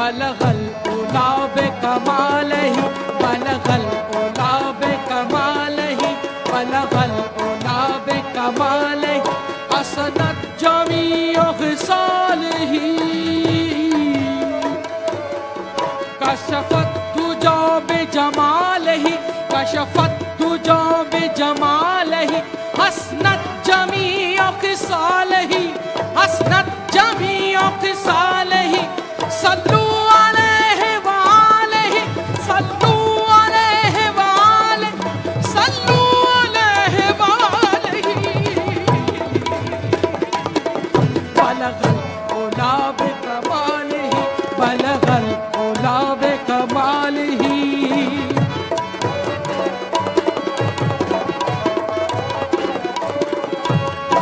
بلغ الأولى بكماله بلغ الأولى بكماله بلغ الأولى بكماله حسنت جميع خصاله كشف الدجى بجماله كشف الدجى بجماله حسنت جميع خصاله حسنت جميع خصاله صلوا عليه وآله صلوا عليه وآله صلوا عليه وآله بلغ الأولى بكماله بلغ الأولى بكماله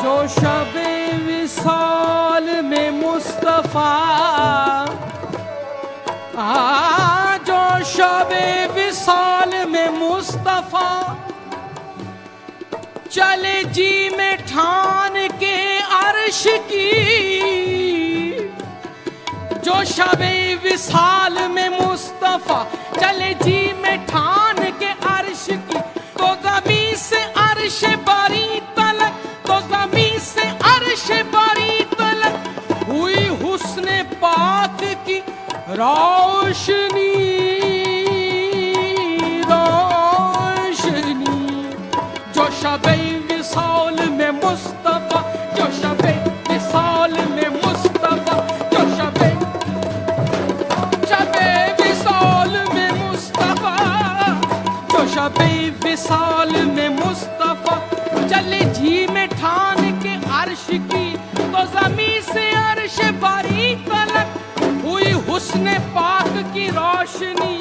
جو شب وصال میں مصطفیٰ جو شب وصال میں مصطفیٰ چلے جی میں ٹھان کے عرش کی جو شب وصال میں مصطفیٰ چلے جی میں ٹھان کے عرش کی تو زمین سے عرش باری تلک تو زمین سے عرش باری تلک ہوئی حسن پاک کی روشنی روشنی جو شب وصال میں مصطفیٰ جو شب وصال میں مصطفیٰ جو شب وصال میں مصطفیٰ جو شب وصال میں مصطفیٰ چلے جی میں ٹھان کے عرش کی تو زمین سے عرش باری تلک ہوئی حسن پاک کی روشنی